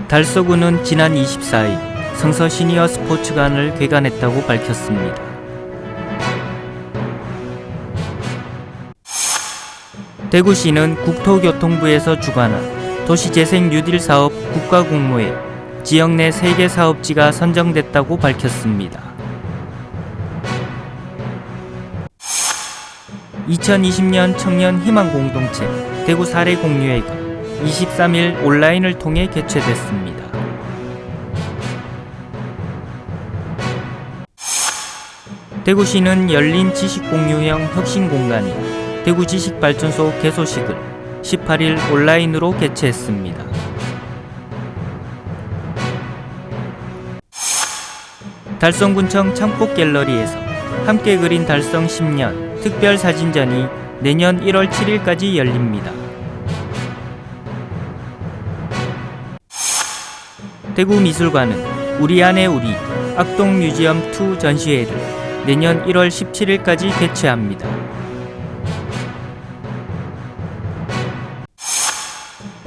달서구는 지난 24일 성서 시니어 스포츠관을 개관했다고 밝혔습니다. 대구시는 국토교통부에서 주관한 도시재생 뉴딜 사업 국가공모에 지역 내 3개 사업지가 선정됐다고 밝혔습니다. 2020년 청년 희망 공동체 대구 사례 공유회가 23일 온라인을 통해 개최됐습니다. 대구시는 열린 지식공유형 혁신공간인 대구지식발전소 개소식을 18일 온라인으로 개최했습니다. 달성군청 창법갤러리에서 함께 그린 달성 10년 특별사진전이 내년 1월 7일까지 열립니다. 대구미술관은 우리 안에 우리 악동뮤지엄2 전시회를 내년 1월 17일까지 개최합니다.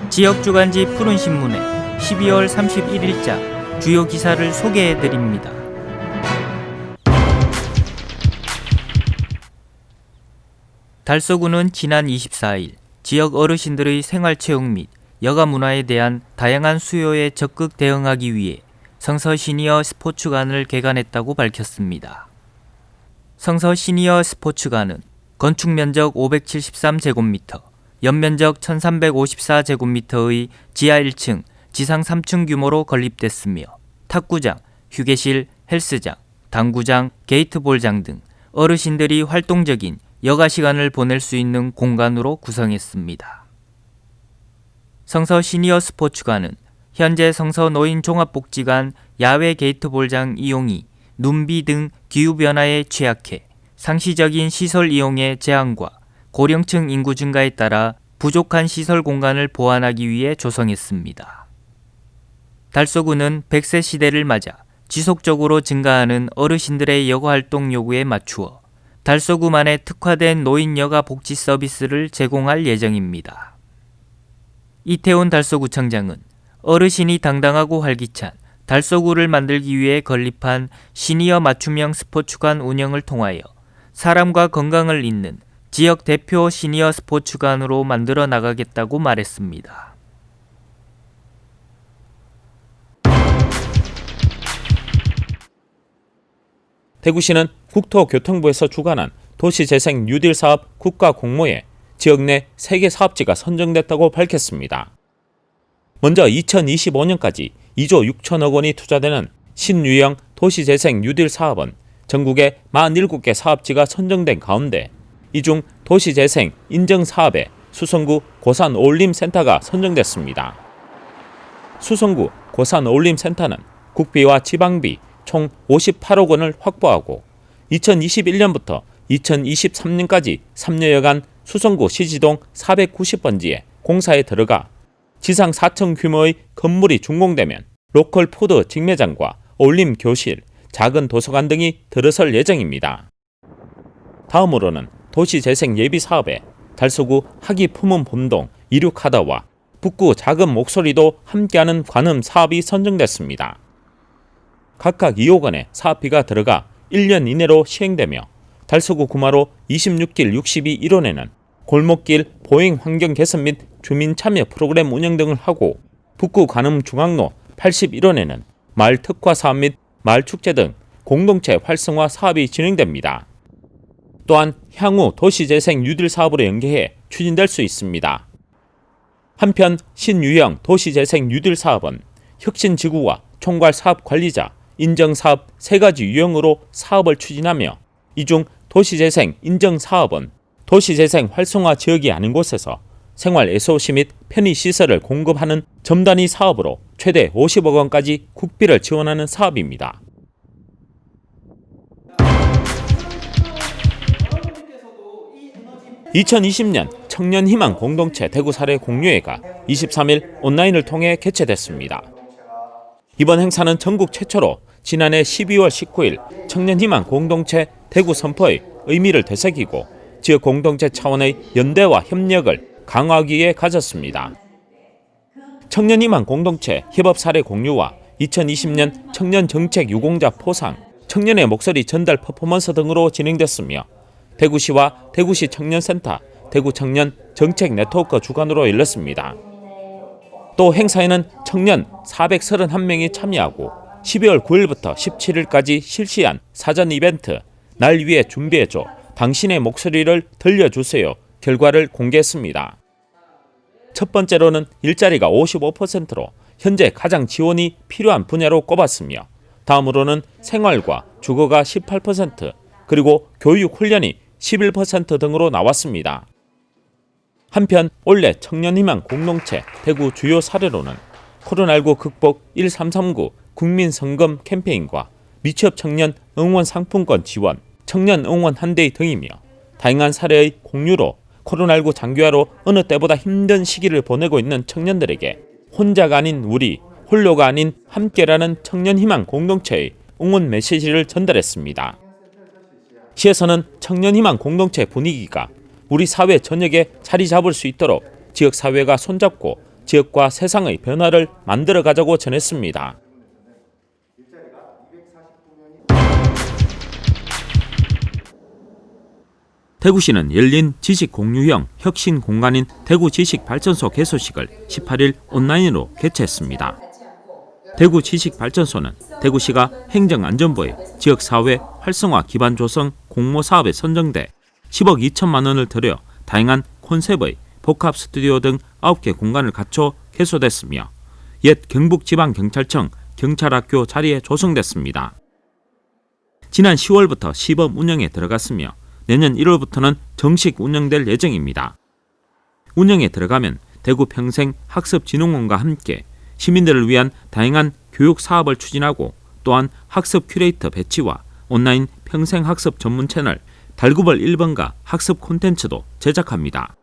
지역주간지 푸른신문에 12월 31일자 주요 기사를 소개해드립니다. 달서구는 지난 24일 지역 어르신들의 생활체육 및 여가 문화에 대한 다양한 수요에 적극 대응하기 위해 성서 시니어 스포츠관을 개관했다고 밝혔습니다. 성서 시니어 스포츠관은 건축 면적 573제곱미터, 연면적 1354제곱미터의 지하 1층, 지상 3층 규모로 건립됐으며 탁구장, 휴게실, 헬스장, 당구장, 게이트볼장 등 어르신들이 활동적인 여가 시간을 보낼 수 있는 공간으로 구성했습니다. 성서 시니어 스포츠관은 현재 성서 노인종합복지관 야외 게이트볼장 이용이 눈비 등 기후변화에 취약해 상시적인 시설 이용의 제한과 고령층 인구 증가에 따라 부족한 시설 공간을 보완하기 위해 조성했습니다. 달서구는 100세 시대를 맞아 지속적으로 증가하는 어르신들의 여가활동 요구에 맞추어 달서구만의 특화된 노인 여가 복지 서비스를 제공할 예정입니다. 이태원 달서구청장은 어르신이 당당하고 활기찬 달서구를 만들기 위해 건립한 시니어 맞춤형 스포츠관 운영을 통하여 사람과 건강을 잇는 지역 대표 시니어 스포츠관으로 만들어 나가겠다고 말했습니다. 대구시는 국토교통부에서 주관한 도시재생 뉴딜 사업 국가공모에 지역 내 3개 사업지가 선정됐다고 밝혔습니다. 먼저 2025년까지 2조 6천억 원이 투자되는 신유형 도시재생 뉴딜 사업은 전국에 47개 사업지가 선정된 가운데 이 중 도시재생 인증사업에 수성구 고산어울림센터가 선정됐습니다. 수성구 고산어울림센터는 국비와 지방비 총 58억 원을 확보하고 2021년부터 2023년까지 3년여간 수성구 시지동 490번지에 공사에 들어가 지상 4층 규모의 건물이 준공되면 로컬 푸드 직매장과 어울림 교실, 작은 도서관 등이 들어설 예정입니다. 다음으로는 도시재생 예비사업에 달서구 하기품은 본동 이륙하다와 북구 작은 목소리도 함께하는 관음 사업이 선정됐습니다. 각각 2억 원의 사업비가 들어가 1년 이내로 시행되며 달서구 구마로 26길 62일원에는 골목길 보행 환경 개선 및 주민 참여 프로그램 운영 등을 하고 북구 관음 중앙로 81원에는 마을 특화 사업 및 마을 축제 등 공동체 활성화 사업이 진행됩니다. 또한 향후 도시재생 뉴딜 사업으로 연계해 추진될 수 있습니다. 한편 신유형 도시재생 뉴딜 사업은 혁신지구와 총괄 사업관리자, 인정사업 3가지 유형으로 사업을 추진하며 이 중 도시재생 인정사업은 도시재생 활성화 지역이 아닌 곳에서 생활 SOC 및 편의시설을 공급하는 점단위 사업으로 최대 50억 원까지 국비를 지원하는 사업입니다. (2020년) 청년희망 공동체 대구 사례 공유회가 23일 온라인을 통해 개최됐습니다. 이번 행사는 전국 최초로 지난해 12월 19일 청년희망 공동체 대구 선포의 의미를 되새기고 지역 공동체 차원의 연대와 협력을 강화하기 위해 가졌습니다. 청년희망 공동체 협업 사례 공유와 2020년 청년정책 유공자 포상, 청년의 목소리 전달 퍼포먼스 등으로 진행됐으며 대구시와 대구시 청년센터, 대구청년 정책 네트워크 주관으로 열렸습니다. 또 행사에는 청년 431명이 참여하고 12월 9일부터 17일까지 실시한 사전 이벤트 날 위해 준비해줘 당신의 목소리를 들려주세요 결과를 공개했습니다. 첫 번째로는 일자리가 55%로 현재 가장 지원이 필요한 분야로 꼽았으며 다음으로는 생활과 주거가 18% 그리고 교육 훈련이 11% 등으로 나왔습니다. 한편 올해 청년희망 공동체 대구 주요 사례로는 코로나19 극복 1339 국민성금 캠페인과 미취업 청년 응원 상품권 지원, 청년 응원 한데이 등이며 다양한 사례의 공유로 코로나19 장기화로 어느 때보다 힘든 시기를 보내고 있는 청년들에게 혼자가 아닌 우리, 홀로가 아닌 함께라는 청년희망 공동체의 응원 메시지를 전달했습니다. 시에서는 청년희망 공동체 분위기가 우리 사회 전역에 자리 잡을 수 있도록 지역사회가 손잡고 지역과 세상의 변화를 만들어가자고 전했습니다. 대구시는 열린 지식공유형 혁신 공간인 대구지식발전소 개소식을 18일 온라인으로 개최했습니다. 대구지식발전소는 대구시가 행정안전부의 지역사회 활성화 기반 조성 공모사업에 선정돼 10억 2천만 원을 들여 다양한 콘셉트의 복합 스튜디오 등 9개 공간을 갖춰 개소됐으며 옛 경북지방경찰청 경찰학교 자리에 조성됐습니다. 지난 10월부터 시범 운영에 들어갔으며 내년 1월부터는 정식 운영될 예정입니다. 운영에 들어가면 대구 평생학습진흥원과 함께 시민들을 위한 다양한 교육 사업을 추진하고 또한 학습 큐레이터 배치와 온라인 평생학습 전문 채널 달구벌 1번가 학습 콘텐츠도 제작합니다.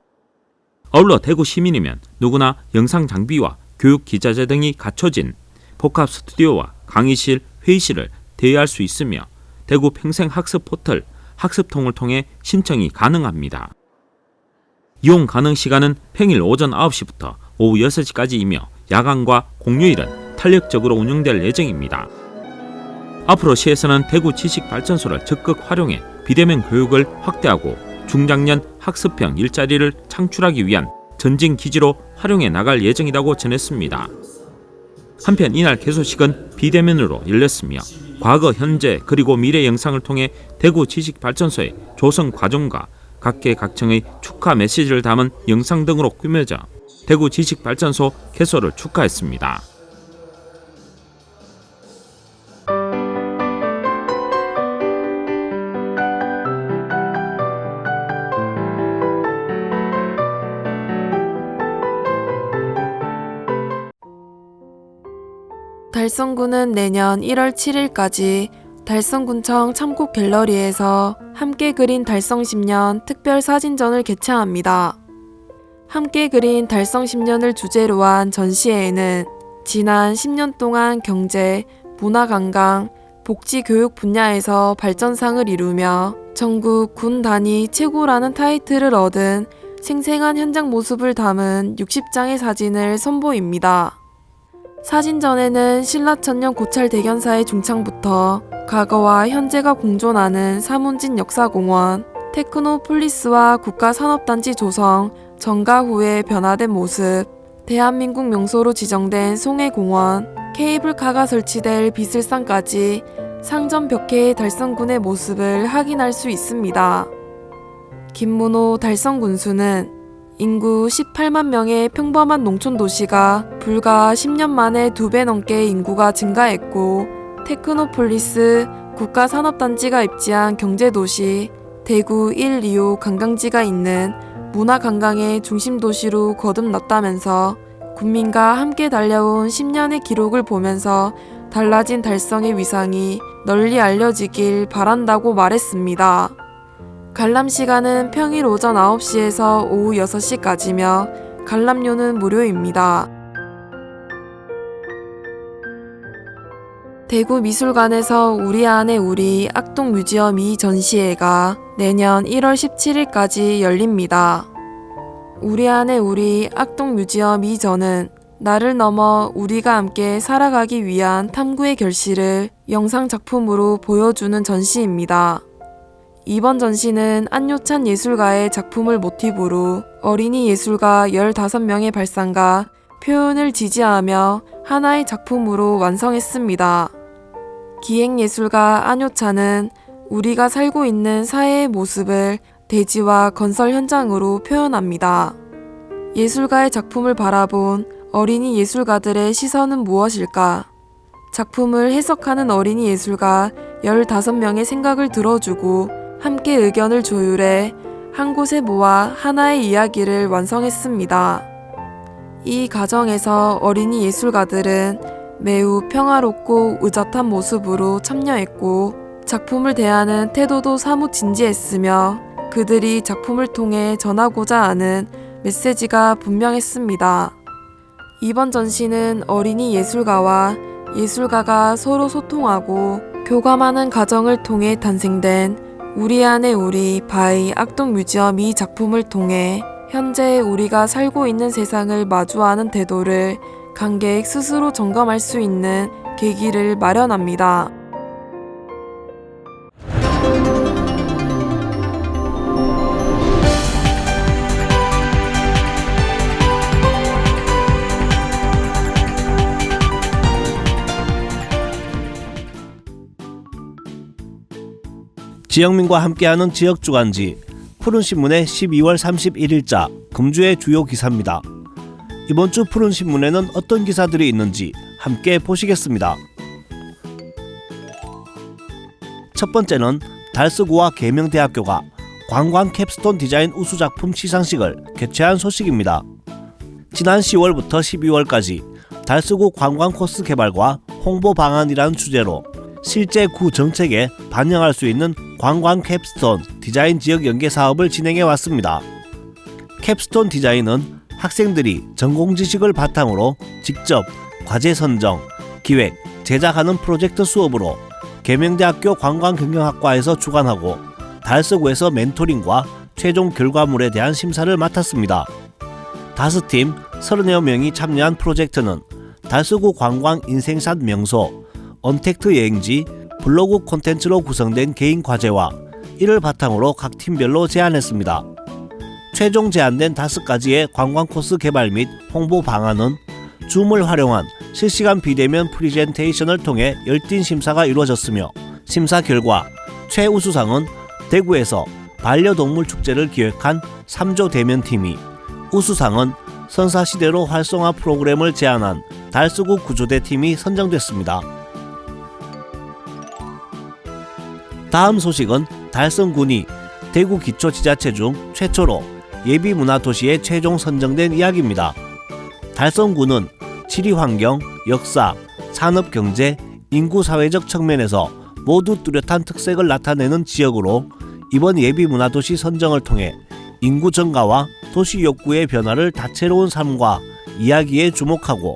아울러 대구 시민이면 누구나 영상 장비와 교육 기자재 등이 갖춰진 복합 스튜디오와 강의실, 회의실을 대여할 수 있으며 대구 평생학습 포털 학습통을 통해 신청이 가능합니다. 이용 가능 시간은 평일 오전 9시부터 오후 6시까지이며 야간과 공휴일은 탄력적으로 운영될 예정입니다. 앞으로 시에서는 대구 지식발전소를 적극 활용해 비대면 교육을 확대하고 중장년 학습형 일자리를 창출하기 위한 전진 기지로 활용해 나갈 예정이라고 전했습니다. 한편 이날 개소식은 비대면으로 열렸으며 과거, 현재, 그리고 미래 영상을 통해 대구 지식발전소의 조성 과정과 각계각층의 축하 메시지를 담은 영상 등으로 꾸며져 대구 지식발전소 개소를 축하했습니다. 달성군은 내년 1월 7일까지 달성군청 참곡 갤러리에서 함께 그린 달성 10년 특별 사진전을 개최합니다. 함께 그린 달성 10년을 주제로 한 전시회에는 지난 10년 동안 경제, 문화관광, 복지교육 분야에서 발전상을 이루며 전국 군 단위 최고라는 타이틀을 얻은 생생한 현장 모습을 담은 60장의 사진을 선보입니다. 사진전에는 신라천년 고찰대견사의 중창부터 과거와 현재가 공존하는 사문진 역사공원, 테크노폴리스와 국가산업단지 조성, 정가 후에 변화된 모습, 대한민국 명소로 지정된 송해공원, 케이블카가 설치될 비슬산까지 상점 벽해의 달성군의 모습을 확인할 수 있습니다. 김문호 달성군수는 인구 18만 명의 평범한 농촌 도시가 불과 10년 만에 2배 넘게 인구가 증가했고 테크노폴리스 국가산업단지가 입지한 경제도시 대구 1, 2호 관광지가 있는 문화관광의 중심도시로 거듭났다면서 국민과 함께 달려온 10년의 기록을 보면서 달라진 달성의 위상이 널리 알려지길 바란다고 말했습니다. 관람 시간은 평일 오전 9시에서 오후 6시까지며 관람료는 무료입니다. 대구미술관에서 우리 안에 우리 악동뮤지엄 2 전시회가 내년 1월 17일까지 열립니다. 우리 안에 우리 악동뮤지엄 2전은 나를 넘어 우리가 함께 살아가기 위한 탐구의 결실을 영상 작품으로 보여주는 전시입니다. 이번 전시는 안요찬 예술가의 작품을 모티브로 어린이 예술가 15명의 발상과 표현을 지지하며 하나의 작품으로 완성했습니다. 기획예술가 안요찬은 우리가 살고 있는 사회의 모습을 대지와 건설 현장으로 표현합니다. 예술가의 작품을 바라본 어린이 예술가들의 시선은 무엇일까? 작품을 해석하는 어린이 예술가 15명의 생각을 들어주고 함께 의견을 조율해 한 곳에 모아 하나의 이야기를 완성했습니다. 이 과정에서 어린이 예술가들은 매우 평화롭고 의젓한 모습으로 참여했고 작품을 대하는 태도도 사뭇 진지했으며 그들이 작품을 통해 전하고자 하는 메시지가 분명했습니다. 이번 전시는 어린이 예술가와 예술가가 서로 소통하고 교감하는 과정을 통해 탄생된 우리 안에 우리 바이 악동뮤지엄 이 작품을 통해 현재 우리가 살고 있는 세상을 마주하는 태도를 관객 스스로 점검할 수 있는 계기를 마련합니다. 지영민과 함께하는 지역주간지 푸른신문의 12월 31일자 금주의 주요 기사입니다. 이번 주 푸른신문에는 어떤 기사들이 있는지 함께 보시겠습니다. 첫 번째는 달서구와 계명대학교가 관광 캡스톤 디자인 우수작품 시상식을 개최한 소식입니다. 지난 10월부터 12월까지 달서구 관광 코스 개발과 홍보 방안이라는 주제로 실제 구 정책에 반영할 수 있는 관광 캡스톤 디자인 지역 연계 사업을 진행해 왔습니다. 캡스톤 디자인은 학생들이 전공 지식을 바탕으로 직접 과제 선정, 기획, 제작하는 프로젝트 수업으로 계명대학교 관광경영학과에서 주관하고 달서구에서 멘토링과 최종 결과물에 대한 심사를 맡았습니다. 5팀 30여 명이 참여한 프로젝트는 달서구 관광 인생샷 명소, 언택트 여행지, 블로그 콘텐츠로 구성된 개인 과제와 이를 바탕으로 각 팀별로 제안했습니다. 최종 제안된 5가지의 관광 코스 개발 및 홍보 방안은 줌을 활용한 실시간 비대면 프리젠테이션을 통해 열띤 심사가 이루어졌으며 심사 결과 최우수상은 대구에서 반려동물 축제를 기획한 3조 대면팀이, 우수상은 선사시대로 활성화 프로그램을 제안한 달서구 구조대팀이 선정됐습니다. 다음 소식은 달성군이 대구 기초지자체 중 최초로 예비문화도시에 최종 선정된 이야기입니다. 달성군은 지리환경, 역사, 산업경제, 인구사회적 측면에서 모두 뚜렷한 특색을 나타내는 지역으로 이번 예비문화도시 선정을 통해 인구 증가와 도시 욕구의 변화를 다채로운 삶과 이야기에 주목하고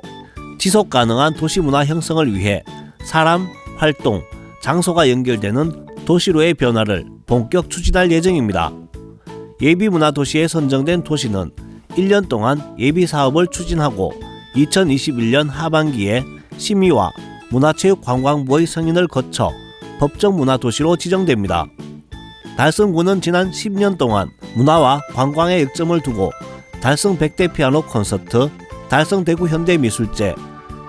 지속가능한 도시문화 형성을 위해 사람, 활동, 장소가 연결되는 도시로의 변화를 본격 추진할 예정입니다. 예비문화도시에 선정된 도시는 1년 동안 예비사업을 추진하고 2021년 하반기에 심의와 문화체육관광부의 승인을 거쳐 법정 문화도시로 지정됩니다. 달성군은 지난 10년 동안 문화와 관광에 역점을 두고 달성 100대 피아노 콘서트, 달성 대구 현대미술제,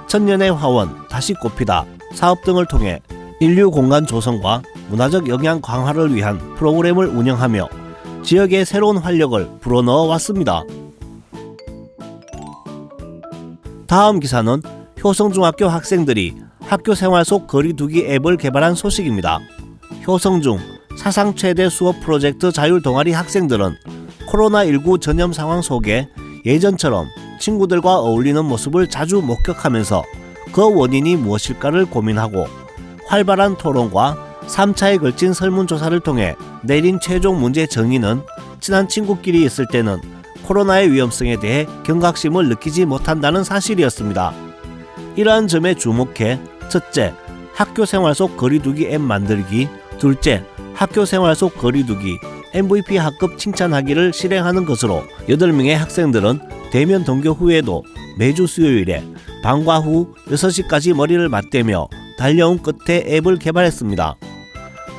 천년의 화원 다시 꽃피다 사업 등을 통해 인류 공간 조성과 문화적 영향 강화를 위한 프로그램을 운영하며 지역에 새로운 활력을 불어넣어 왔습니다. 다음 기사는 효성중학교 학생들이 학교 생활 속 거리두기 앱을 개발한 소식입니다. 효성중 사상 최대 수업 프로젝트 자율 동아리 학생들은 코로나19 전염 상황 속에 예전처럼 친구들과 어울리는 모습을 자주 목격하면서 그 원인이 무엇일까를 고민하고 활발한 토론과 3차에 걸친 설문조사를 통해 내린 최종 문제 정의는 친한 친구끼리 있을 때는 코로나의 위험성에 대해 경각심을 느끼지 못한다는 사실이었습니다. 이러한 점에 주목해 첫째, 학교 생활 속 거리두기 앱 만들기, 둘째, 학교 생활 속 거리두기 MVP 학급 칭찬하기를 실행하는 것으로 8명의 학생들은 대면 등교 후에도 매주 수요일에 방과 후 6시까지 머리를 맞대며 달려온 끝에 앱을 개발했습니다.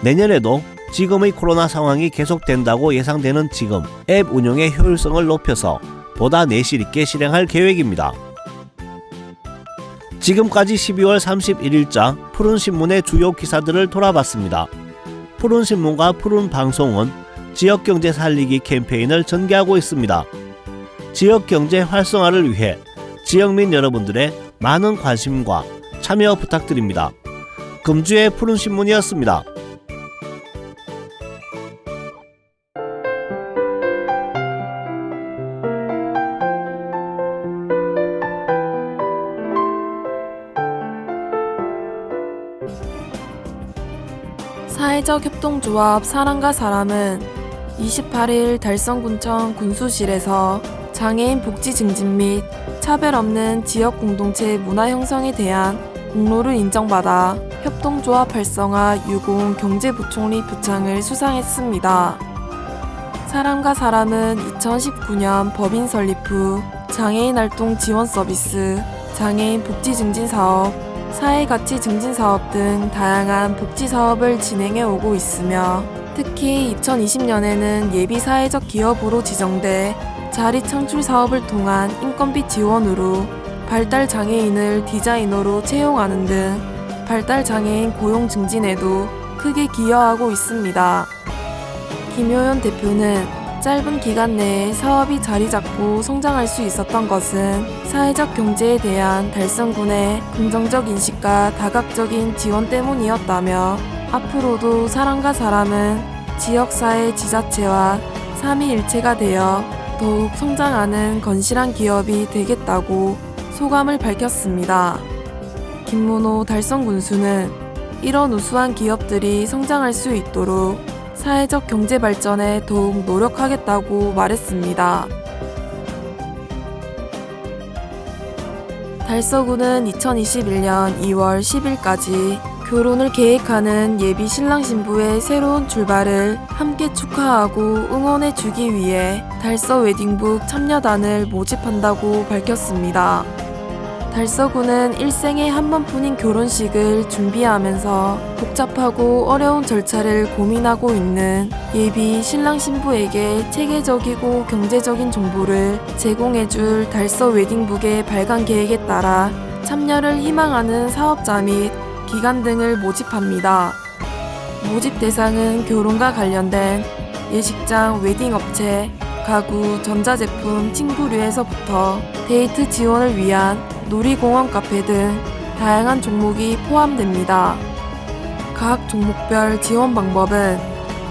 내년에도 지금의 코로나 상황이 계속된다고 예상되는 지금 앱 운영의 효율성을 높여서 보다 내실 있게 실행할 계획입니다. 지금까지 12월 31일자 푸른신문의 주요 기사들을 돌아봤습니다. 푸른신문과 푸른방송은 지역경제 살리기 캠페인을 전개하고 있습니다. 지역경제 활성화를 위해 지역민 여러분들의 많은 관심과 참여 부탁드립니다. 금주의 푸른신문이었습니다. 사회적 협동조합 사람과 사람은 28일 달성군청 군수실에서 장애인 복지 증진 및 차별 없는 지역 공동체 문화 형성에 대한 공로를 인정받아 협동조합 활성화 유공 경제부총리 부창을 수상했습니다. 사람과 사람은 2019년 법인 설립 후 장애인 활동 지원 서비스, 장애인 복지 증진 사업, 사회가치 증진 사업 등 다양한 복지 사업을 진행해 오고 있으며 특히 2020년에는 예비 사회적 기업으로 지정돼 자리 창출 사업을 통한 인건비 지원으로 발달 장애인을 디자이너로 채용하는 등 발달 장애인 고용 증진에도 크게 기여하고 있습니다. 김효연 대표는 짧은 기간 내에 사업이 자리 잡고 성장할 수 있었던 것은 사회적 경제에 대한 달성군의 긍정적 인식과 다각적인 지원 때문이었다며 앞으로도 사람과 사람은 지역사회 지자체와 삼위일체가 되어 더욱 성장하는 건실한 기업이 되겠다고 소감을 밝혔습니다. 김문호 달성군수는 이런 우수한 기업들이 성장할 수 있도록 사회적 경제 발전에 더욱 노력하겠다고 말했습니다. 달서구는 2021년 2월 10일까지 결혼을 계획하는 예비 신랑 신부의 새로운 출발을 함께 축하하고 응원해 주기 위해 달서 웨딩북 참여단을 모집한다고 밝혔습니다. 달서구는 일생에 한 번뿐인 결혼식을 준비하면서 복잡하고 어려운 절차를 고민하고 있는 예비 신랑 신부에게 체계적이고 경제적인 정보를 제공해줄 달서 웨딩북의 발간 계획에 따라 참여를 희망하는 사업자 및 기관 등을 모집합니다. 모집 대상은 결혼과 관련된 예식장, 웨딩업체, 가구, 전자제품, 친구류에서부터 데이트 지원을 위한 놀이공원 카페 등 다양한 종목이 포함됩니다. 각 종목별 지원 방법은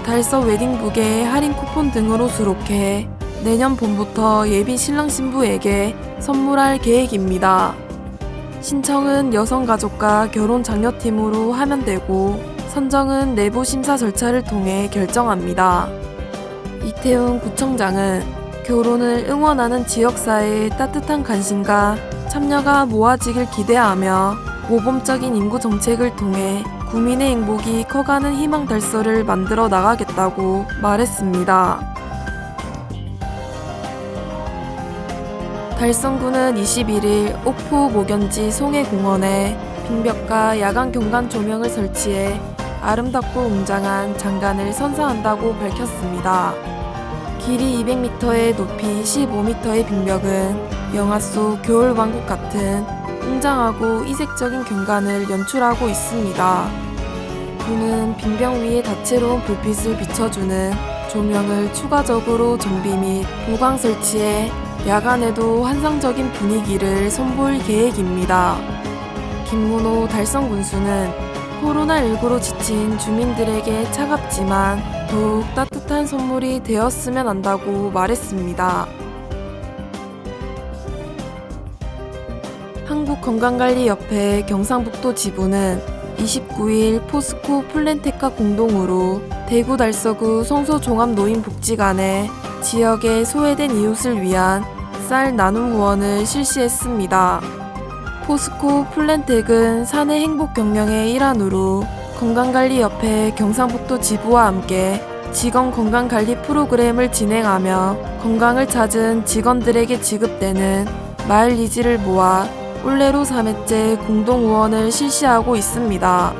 달서 웨딩북의 할인 쿠폰 등으로 수록해 내년 봄부터 예비 신랑 신부에게 선물할 계획입니다. 신청은 여성가족과 결혼장려팀으로 하면 되고 선정은 내부 심사 절차를 통해 결정합니다. 이태훈 구청장은 결혼을 응원하는 지역사회의 따뜻한 관심과 참여가 모아지길 기대하며 모범적인 인구 정책을 통해 구민의 행복이 커가는 희망 달서를 만들어 나가겠다고 말했습니다. 달성구는 21일 옥포 목연지 송해공원에 빙벽과 야간 경관 조명을 설치해 아름답고 웅장한 장관을 선사한다고 밝혔습니다. 길이 200m에 높이 15m의 빙벽은 영화 속 겨울왕국 같은 웅장하고 이색적인 경관을 연출하고 있습니다. 구는 빙벽 위에 다채로운 불빛을 비춰주는 조명을 추가적으로 정비 및 보강 설치해 야간에도 환상적인 분위기를 선보일 계획입니다. 김문호 달성군수는 코로나19로 지친 주민들에게 차갑지만 더욱 따뜻한 선물이 되었으면 한다고 말했습니다. 한국건강관리협회 경상북도 지부는 29일 포스코 플랜테카 공동으로 대구 달서구 성소종합노인복지관에 지역의 소외된 이웃을 위한 쌀 나눔 후원을 실시했습니다. 포스코 플랜텍은 사내 행복 경영의 일환으로 건강관리협회 경상북도 지부와 함께 직원 건강관리 프로그램을 진행하며 건강을 찾은 직원들에게 지급되는 마일리지를 모아 올해로 3회째 공동 후원을 실시하고 있습니다.